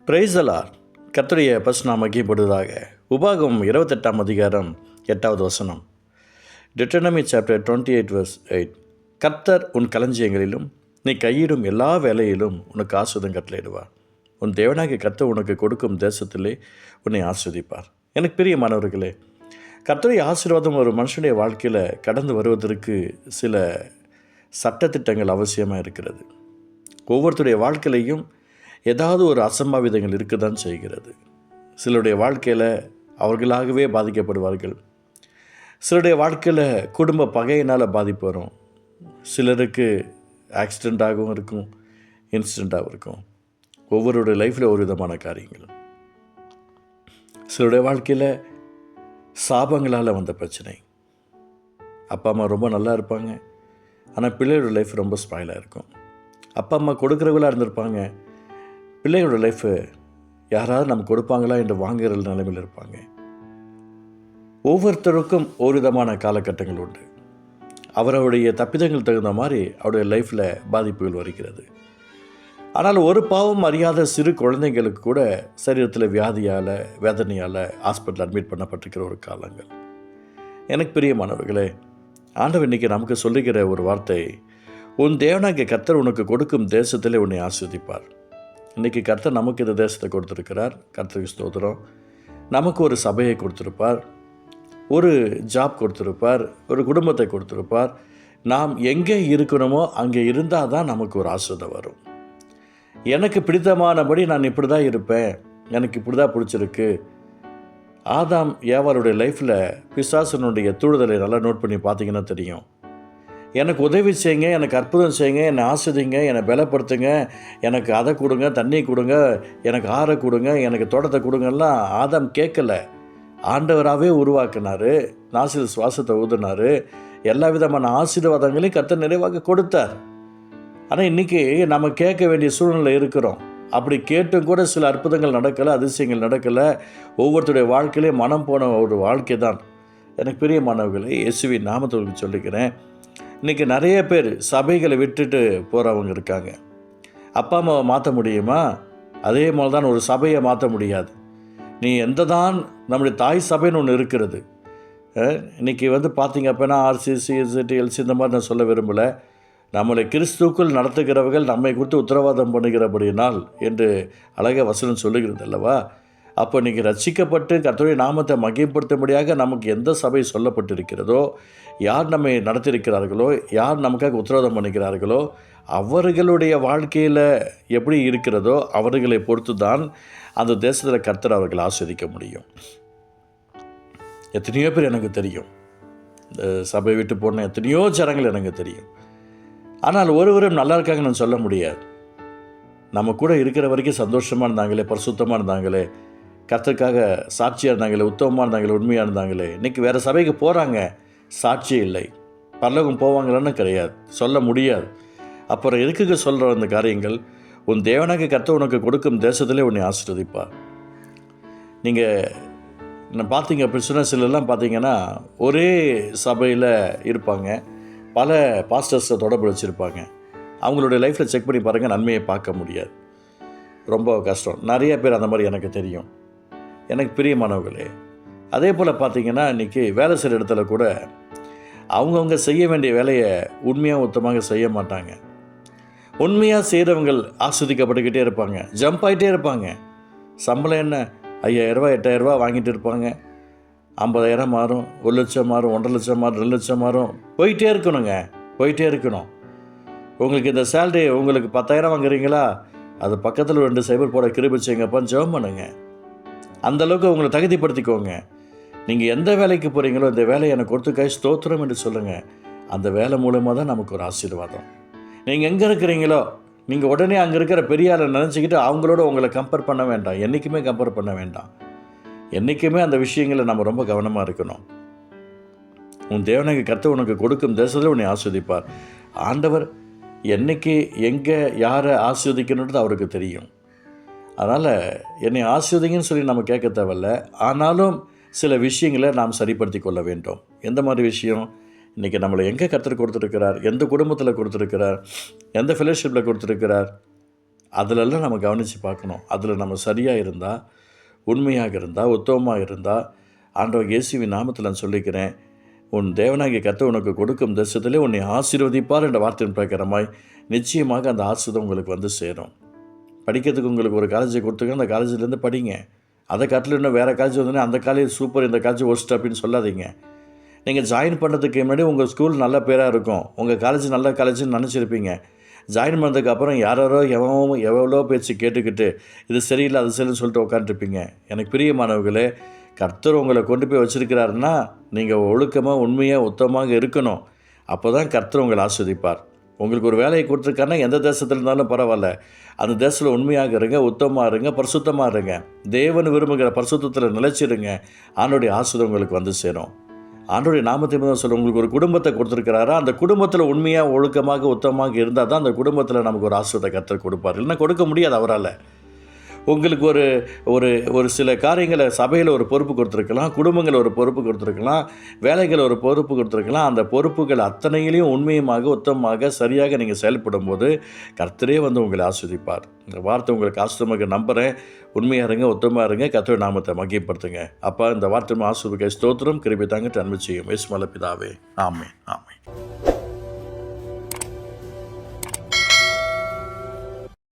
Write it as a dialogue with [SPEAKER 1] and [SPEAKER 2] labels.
[SPEAKER 1] Praise the Lord. கர்த்தருடைய பரிசுத்த மகிமைப்படுவதாக. உபாகமம் 28 அதிகாரம் 8வது வசனம். டியூட்டரோனமி சாப்டர் 28 verse 8. கர்த்தர் உன் களஞ்சியங்களிலும் நீ கையிடும் எல்லா வேலையிலும் உனக்கு ஆசீர்வாதம் கட்டளையிடுவார். உன் தேவனாகிய கர்த்தர் உனக்கு கொடுக்கும் தேசத்திலே உன்னை ஆசீர்வதிப்பார். எனக்கு பிரியமானவர்களே, கர்த்தருடைய ஆசீர்வாதம் ஒரு மனுஷனுடைய வாழ்க்கையில் கடந்து வருவதற்கு சில சட்டத்திட்டங்கள் அவசியமாக இருக்கிறது. ஒவ்வொருத்தருடைய வாழ்க்கையிலையும் ஏதாவது ஒரு அசம்பாவிதங்கள் இருக்க தான் செய்கிறது. சிலருடைய வாழ்க்கையில் அவர்களாகவே பாதிக்கப்படுவார்கள். சிலருடைய வாழ்க்கையில் குடும்ப பகையினால் பாதிப்பு வரும். சிலருக்கு ஆக்சிடெண்ட்டாகவும் இருக்கும், இன்சிடெண்ட்டாகவும் இருக்கும். ஒவ்வொருடைய லைஃப்பில் ஒரு விதமான காரியங்கள். சிலருடைய வாழ்க்கையில் சாபங்களால் வந்த பிரச்சனை. அப்பா அம்மா ரொம்ப நல்லா இருப்பாங்க, ஆனால் பிள்ளையோட லைஃப் ரொம்ப ஸ்பாயிலாக இருக்கும். அப்பா அம்மா கொடுக்குறவங்களாக இருந்திருப்பாங்க, பிள்ளைகளோட லைஃபு யாராவது நம்ம கொடுப்பாங்களா என்று வாங்குகிற நிலைமையில் இருப்பாங்க. ஒவ்வொருத்தருக்கும் ஒரு விதமான காலகட்டங்கள் உண்டு. அவருடைய தப்பிதங்கள் தகுந்த மாதிரி அவருடைய லைஃப்பில் பாதிப்புகள் வருகிறது. ஆனால் ஒரு பாவம் அறியாத சிறு குழந்தைங்களுக்கு கூட சரீரத்தில் வியாதியால் வேதனையால் ஹாஸ்பிட்டல் அட்மிட் பண்ணப்பட்டிருக்கிற ஒரு காலங்கள். எனக்கு பிரியமானவர்களே, ஆண்டவர் இன்றைக்கி நமக்கு சொல்லுகிற ஒரு வார்த்தை, உன் தேவனாகிய கர்த்தர் உனக்கு கொடுக்கும் தேசத்திலே உன்னை ஆசீர்வதிப்பார். இன்றைக்கி கர்த்தர் நமக்கு இந்த தேசத்தை கொடுத்துருக்கிறார். கர்த்தருக்கு ஸ்தோத்திரம். நமக்கு ஒரு சபையை கொடுத்துருப்பார், ஒரு ஜாப் கொடுத்துருப்பார், ஒரு குடும்பத்தை கொடுத்துருப்பார். நாம் எங்கே இருக்கணுமோ அங்கே இருந்தால் தான் நமக்கு ஒரு ஆசீர்வாதம் வரும். எனக்கு பிடித்தமானபடி நான் இப்படி தான் இருப்பேன், எனக்கு இப்படி தான் பிடிச்சிருக்கு. ஆதாம் ஏவாளுடைய லைஃப்பில் பிசாசனுடைய தூண்டுதலை நல்லா நோட் பண்ணி பார்த்தீங்கன்னா தெரியும். எனக்கு உதவி செய்யுங்க, எனக்கு அற்புதம் செய்யுங்க, என்னை ஆசிரிங்க, என்னை பலப்படுத்துங்க, எனக்கு அதை கொடுங்க, தண்ணி கொடுங்க, எனக்கு ஆறை கொடுங்க, எனக்கு தோட்டத்தை கொடுங்கலாம் ஆதாம் கேட்கலை. ஆண்டவராகவே உருவாக்கினார், நாசில் சுவாசத்தை ஊதுனார், எல்லா விதமான ஆசீர்வாதங்களையும் கர்த்தர் நிறைவாக கொடுத்தார். ஆனால் இன்றைக்கி நம்ம கேட்க வேண்டிய சூழ்நிலை இருக்கிறோம். அப்படி கேட்டும் கூட சில அற்புதங்கள் நடக்கலை, அதிசயங்கள் நடக்கலை. ஒவ்வொருத்தருடைய வாழ்க்கையிலையும் மனம் போன ஒரு வாழ்க்கை தான். எனக்கு பிரியமானவர்களே, இயேசுவின் நாமத்தை சொல்லிக்கிறேன். இன்றைக்கி நிறைய பேர் சபைகளை விட்டுட்டு போகிறவங்க இருக்காங்க. அப்பா அம்மாவை மாற்ற முடியுமா? அதே மாதிரி தான் ஒரு சபையை மாற்ற முடியாது. நீ எந்த தான் நம்முடைய தாய் சபைன்னு ஒன்று இருக்கிறது. இன்றைக்கி பார்த்திங்க அப்படின்னா ஆர்சிசி, எஸ்சிடிஎல்சி இந்த மாதிரி நான் சொல்ல விரும்பலை. நம்மளை கிறிஸ்துவுக்குள் நடத்துகிறவர்கள் நம்மை குறித்து உத்தரவாதம் பண்ணுகிறபடினால் என்று அழக வசனம் சொல்லுகிறது அல்லவா? அப்போ இன்றைக்கி ரட்சிக்கப்பட்டு கர்த்தருடைய நாமத்தை மகிமைப்படுத்தும்படியாக நமக்கு எந்த சபை சொல்லப்பட்டிருக்கிறதோ, யார் நம்மை நடத்தியிருக்கிறார்களோ, யார் நமக்காக உத்தரவாதம் பண்ணிக்கிறார்களோ, அவர்களுடைய வாழ்க்கையில் எப்படி இருக்கிறதோ அவர்களை பொறுத்து தான் அந்த தேசத்தில் கர்த்தர் அவர்கள் ஆஸ்வதிக்க முடியும். எத்தனையோ பேர் எனக்கு தெரியும், இந்த சபை விட்டு போன எத்தனையோ ஜனங்கள் எனக்கு தெரியும். ஆனால் ஒருவரும் நல்லா இருக்காங்க நான் சொல்ல முடியாது. நம்ம கூட இருக்கிற வரைக்கும் சந்தோஷமாக இருந்தாங்களே, பரிசுத்தமாக இருந்தாங்களே, கர்த்தருக்காக சாட்சியாக இருந்தாங்களே, உத்தமமாக இருந்தாங்களே, உண்மையாக இருந்தாங்களே, இன்றைக்கி வேறு சபைக்கு போகிறாங்க, சாட்சி இல்லை. பரலோகம் போவாங்களான்னு கிடையாது, சொல்ல முடியாது. அப்புறம் எதுக்குங்க சொல்கிற அந்த காரியங்கள்? உன் தேவனாகிய கர்த்தர் உனக்கு கொடுக்கும் தேசத்திலே உன்னை ஆசீர்வதிப்பார். நீங்கள் பார்த்தீங்க அப்படின்னு சொன்னால் சிலர்லாம் பார்த்தீங்கன்னா ஒரே சபையில் இருப்பாங்க, பல பாஸ்டர்ஸை தொடர்பு வச்சுருப்பாங்க. அவங்களுடைய லைஃப்பில் செக் பண்ணி பாருங்கள், நன்மையை பார்க்க முடியாது, ரொம்ப கஷ்டம். நிறைய பேர் அந்த மாதிரி எனக்கு தெரியும். எனக்கு பிரியமானவர்களே, அதே போல் பார்த்திங்கன்னா இன்றைக்கி வேலை செய்கிற இடத்துல கூட அவங்கவுங்க செய்ய வேண்டிய வேலையை உண்மையாக உத்தமாக செய்ய மாட்டாங்க. உண்மையாக செய்கிறவங்கள் ஆஸ்வதிக்கப்பட்டுக்கிட்டே இருப்பாங்க, ஜம்ப் ஆகிட்டே இருப்பாங்க. சம்பளம் என்ன 5,000 8,000 வாங்கிட்டு இருப்பாங்க. 50,000 மாறும், 1 லட்சம் மாறும், 1.5 லட்சம் மாறும், 2 லட்சம் மாறும், போயிட்டே இருக்கணுங்க, போயிட்டே இருக்கணும். உங்களுக்கு இந்த சேலரி உங்களுக்கு 10,000 வாங்குறீங்களா, அது பக்கத்தில் 2 சைபர் போட கிருபை செய்யுங்கப்பான்னு ஜெபம் பண்ணுங்க. அந்தளவுக்கு உங்களை தகுதிப்படுத்திக்கோங்க. நீங்கள் எந்த வேலைக்கு போகிறீங்களோ இந்த வேலையை எனக்கு கொடுத்துக்காய் ஸ்தோத்திரம் என்று சொல்லுங்கள். அந்த வேலை மூலமாக தான் நமக்கு ஒரு ஆசீர்வாதம். நீங்கள் எங்கே இருக்கிறீங்களோ நீங்கள் உடனே அங்கே இருக்கிற பெரிய ஆளை நினச்சிக்கிட்டு அவங்களோட உங்களை கம்பேர் பண்ண வேண்டாம். என்றைக்குமே கம்பேர் பண்ண வேண்டாம். என்றைக்குமே அந்த விஷயங்களை நம்ம ரொம்ப கவனமாக இருக்கணும். உன் தேவனுக்கு கர்த்தர் உனக்கு கொடுக்கும் தேசத்தில் உன்னை ஆஸ்வதிப்பார். ஆண்டவர் என்றைக்கு எங்கே யாரை ஆஸ்வதிக்கணுன்றது அவருக்கு தெரியும். அதனால் என்னை ஆசீர்வதிங்கன்னு சொல்லி நம்ம கேட்க தேவையில்ல. ஆனாலும் சில விஷயங்களை நாம் சரிப்படுத்தி கொள்ள வேண்டும். எந்த மாதிரி விஷயம்? இன்றைக்கி நம்மளை எங்கே கர்த்தர் கொடுத்துருக்கிறார், எந்த குடும்பத்தில் கொடுத்துருக்கிறார், எந்த ஃபெலோஷிப்பில் கொடுத்துருக்கிறார், அதிலெல்லாம் நம்ம கவனித்து பார்க்கணும். அதில் நம்ம சரியாக இருந்தால், உண்மையாக இருந்தால், உத்தமமாக இருந்தால், ஆண்டவர் இயேசுவின் நாமத்தில் நான் சொல்லிக்கிறேன், உன் தேவனாகிய கர்த்தர் உனக்கு கொடுக்கும் தேசத்திலே உன்னை ஆசீர்வதிப்பார் என்ற வார்த்தையின் பிரகாரமாய் நிச்சயமாக அந்த ஆசீர்வாதம் உங்களுக்கு வந்து சேரும். படிக்கிறதுக்கு உங்களுக்கு ஒரு காலேஜை கொடுத்துருங்க, அந்த காலேஜ்லேருந்து படிங்க. அதை காட்டில் இன்னும் வேறு காலேஜ் வந்தோடனே அந்த காலேஜ் சூப்பர், இந்த காலேஜ் ஒர்ஸ்ட் அப்படின்னு சொல்லாதீங்க. நீங்கள் ஜாயின் பண்ணுறதுக்கு முன்னாடி உங்கள் ஸ்கூல் நல்ல பேராக இருக்கும், உங்கள் காலேஜ் நல்ல காலேஜ்னு நினச்சிருப்பீங்க. ஜாயின் பண்ணதுக்கப்புறம் யாரோ எவ்வளோ பேச்சு கேட்டுக்கிட்டு இது சரியில்லை அது சரின்னு சொல்லிட்டு உட்காந்துருப்பீங்க. எனக்கு பிரியமானவர்களே, கர்த்தர் உங்களை கொண்டு போய் வச்சுருக்கிறாருன்னா நீங்கள் ஒழுக்கமாக உண்மையாக உத்தமமாக இருக்கணும். அப்போ தான் கர்த்தர் உங்களை ஆஸ்வதிப்பார். உங்களுக்கு ஒரு வேலையை கொடுத்துருக்காருன்னா எந்த தேசத்தில் இருந்தாலும் பரவாயில்ல, அந்த தேசத்தில் உண்மையாக இருங்க, உத்தமமாக இருங்க, பரிசுத்தமாக இருங்க, தேவன் விரும்புகிற பரிசுத்தத்தில் நிலைச்சிருங்க. ஆண்டவருடைய ஆசீர்வாதம் உங்களுக்கு வந்து சேரும். ஆண்டவருடைய நாமத்தை சொல்ல உங்களுக்கு ஒரு குடும்பத்தை கொடுத்துருக்கிறாரா, அந்த குடும்பத்தில் உண்மையாக ஒழுக்கமாக உத்தமமாக இருந்தால் தான் அந்த குடும்பத்தில் நமக்கு ஒரு ஆசீர்வாதத்தை கர்த்தர் கொடுப்பார். இல்லைன்னா கொடுக்க முடியாது அவரால். உங்களுக்கு ஒரு ஒரு ஒரு சில காரியங்களை சபையில் ஒரு பொறுப்பு கொடுத்துருக்கலாம், குடும்பங்கள் ஒரு பொறுப்பு கொடுத்துருக்கலாம், வேலைகள் ஒரு பொறுப்பு கொடுத்துருக்கலாம். அந்த பொறுப்புகள் அத்தனையிலையும் உண்மையுமாக உத்தமமாக சரியாக நீங்கள் செயல்படும் போது கர்த்தரே வந்து உங்களை ஆஸ்வதிப்பார். இந்த வார்த்தை உங்களுக்கு ஆசீர்வாதமாக நம்புகிறேன். உண்மையாக இருங்க, உத்தமமாக இருங்க, கர்த்தருடைய நாமத்தை மகிமைப்படுத்துங்க. அப்பா, இந்த வார்த்தை ஆசீர்வாதம் ஸ்தோத்திரம் கிருபை தாங்க அன்பு செய்யும். இயேசுவின் பிதாவே, ஆமென், ஆமென்.